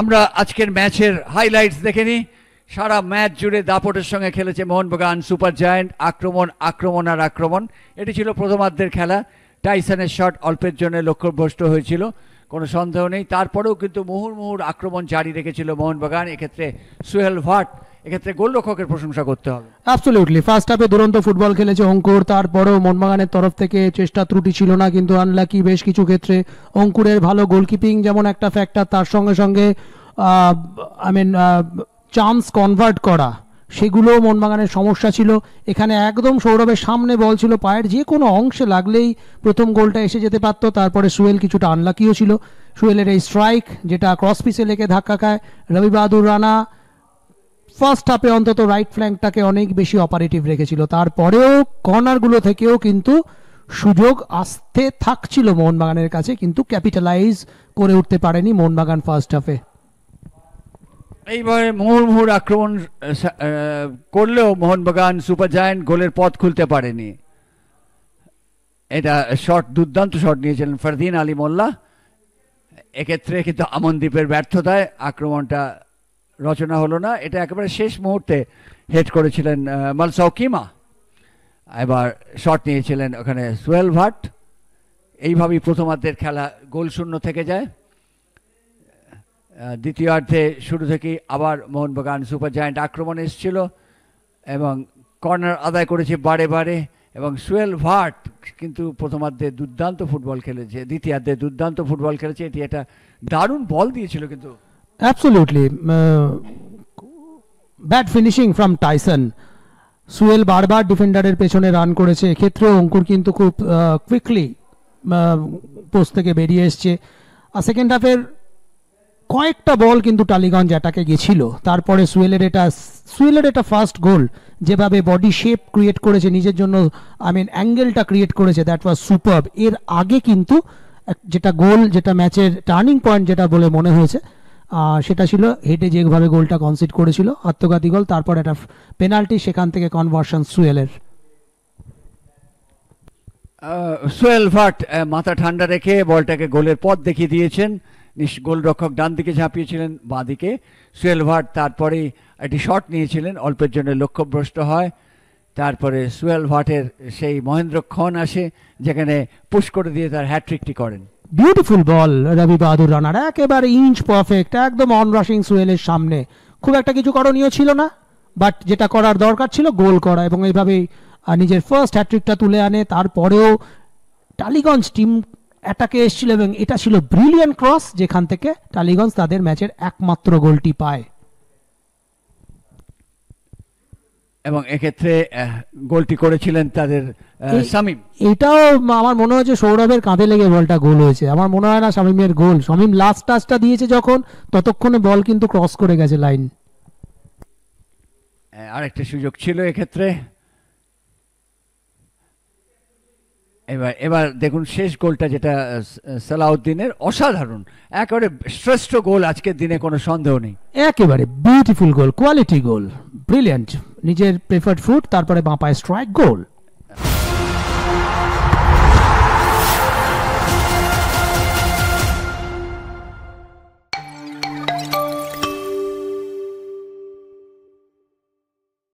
আমরা আজকের ম্যাচের হাইলাইটস দেখে নিই। সারা ম্যাচ জুড়ে দাপটের সঙ্গে খেলেছে মোহনবাগান সুপার জায়ান্ট। আক্রমণ আক্রমণ আর আক্রমণ, এটি ছিল প্রথমার্ধের খেলা। টাইসনের শট অল্পের জন্য লক্ষ্যভ্রষ্ট হয়েছিল, কোনো সন্দেহ নেই। তারপরেও কিন্তু মুহুর্মুহুর আক্রমণ জারি রেখেছিল মোহনবাগান। এক্ষেত্রে সুহেল ভাট, এক্ষেত্রে গোলরক্ষকের প্রশংসা করতে হবে। অ্যাবসলিউটলি ফার্স্ট হাফে দুরন্ত ফুটবল খেলেছে অঙ্কুর, তারপরেও মোহনবাগানের তরফ থেকে চেষ্টা ত্রুটি ছিল না, কিন্তু আনলাকি বেশ কিছু ক্ষেত্রে। অঙ্কুরের ভালো গোলকিপিং যেমন একটা ফ্যাক্টর, তার সঙ্গে সঙ্গে চান্স কনভার্ট করা, সেগুলো মোহনবাগানের সমস্যা ছিল। এখানে একদম সৌরভের সামনে বল ছিল, পায়ের যে কোনো অংশে লাগলেই প্রথম গোলটা এসে যেতে পারতো। তারপরে সুহেল কিছুটা আনলাকিও ছিল। সুহেলের এই স্ট্রাইক যেটা ক্রস পিসে লেগে ধাক্কা খায়। রবি বাহাদুর রানা ফার্স্ট হাফে অন্তত রাইট ফ্ল্যাঙ্কটাকে অনেক বেশি অপারেটিভ রেখেছিল। তারপরেও কর্নারগুলো থেকেও কিন্তু সুযোগ আসতে থাকছিল মোহনবাগানের কাছে, কিন্তু ক্যাপিটালাইজ করে উঠতে পারেনি মোহনবাগান ফার্স্ট হাফে। এইবারে মুহুর্মুহুর আক্রমণ করলেও মোহনবাগান সুপার জায়ান্ট গোলের পথ খুলতে পারেনি। এটা শট, দুর্দান্ত শট নিয়েছিলেন ফারদিন আলী মোল্লা। এক্ষেত্রে কিন্তু আমনদীপের ব্যর্থতায় আক্রমণটা রচনা হলো না। এটা একেবারে শেষ মুহূর্তে হেড করেছিলেন মালসাউকিমা। এবার শট নিয়েছিলেন ওখানে সুহেল ভাট। এইভাবেই প্রথমার্ধের খেলা গোলশূন্য থেকে যায়। দ্বিতীয়ার্ধে শুরু থেকেই আবার মোহনবাগান সুপার জায়ান্ট আক্রমণে এসেছিল এবং কর্নার আদায় করেছে বারে বারে। এবং সুহেল ভাট কিন্তু প্রথমার্ধে দুর্দান্ত ফুটবল খেলেছে, দ্বিতীয়ার্ধে দুর্দান্ত ফুটবল খেলেছে। এটি একটা দারুণ বল দিয়েছিল কিন্তু। Absolutely bad finishing from Tyson. Suhel বারবার ডিফেন্ডারের পেছনে রান করেছে। এক্ষেত্রেও অঙ্কুর কিন্তু খুব কুইকলি পোস্ট থেকে বেরিয়ে এসছে। আর সেকেন্ড হাফের কয়েকটা বল কিন্তু টালিগঞ্জ অ্যাটাকে গেছিল। তারপরে সুহেলের এটা ফার্স্ট গোল, যেভাবে বডি শেপ ক্রিয়েট করেছে নিজের জন্য, অ্যাঙ্গেলটা ক্রিয়েট করেছে, দ্যাট ওয়াজ সুপারব। এর আগে কিন্তু যেটা গোল, যেটা ম্যাচের টার্নিং পয়েন্ট যেটা বলে মনে হয়েছে, সেটা ছিল হেডে যেভাবে গোলটা কনসিড করেছিল, আত্মঘাতী গোল। তারপর একটা পেনাল্টি, সেখান থেকে কনভার্সন সুহেলের। সুহেল ভাট মাথা ঠান্ডা রেখে বলটাকে গোলের পথ দেখিয়ে দিয়েছেন। গোলরক্ষক ডান দিকে ঝাঁপিয়েছিলেন, বাঁ দিকে সুহেল ভাট তারপরেই একটি শট নিয়েছিলেন, অল্পের জন্য লক্ষ্যভ্রষ্ট হয়। তারপরে সুহেল ভাটের সেই মহেন্দ্রক্ষণ আসে, যেখানে পুশ করে দিয়ে তার হ্যাট্রিকটি করেন। বিউটিফুল বল রবি বাহাদুর রানার, একেবারে ইঞ্চ পারফেক্ট, একদম অন রাশিং সুহেলের সামনে। খুব একটা কিছু করণীয় ছিল না, বাট যেটা করার দরকার ছিল গোল করা, এবং এইভাবেই নিজের ফার্স্ট হ্যাট্রিকটা তুলে আনে। তারপরেও টালিগঞ্জ টিম অ্যাটাকে এসেছিল এবং এটা ছিল ব্রিলিয়ান্ট ক্রস, যেখান থেকে টালিগঞ্জ তাদের ম্যাচের একমাত্র গোলটি পায়। এবং এক্ষেত্রে গোলটি করেছিলেন তাদের শামীম। এটাও আমার মনে হয়েছে সৌরভের কাঁধে লেগে বলটা গোল হয়েছে। আমার মনে হয় না শামীমের গোল। শামীম লাস্ট টাচটা দিয়েছে যখন, ততক্ষণে বল কিন্তু ক্রস করে গেছে লাইন। আরেকটা সুযোগ ছিল এক্ষেত্রে। এবার দেখুন শেষ গোলটা, যেটা সালাউদ্দিনের, অসাধারণ, একেবারে শ্রেষ্ঠ গোল আজকের দিনে, কোনো সন্দেহ নেই। একেবারে বিউটিফুল গোল, কোয়ালিটি গোল, ব্রিলিয়ান্ট। নিজের প্রেফার্ড ফুট, তারপরে বাঁ পায়ে স্ট্রাইক, গোল।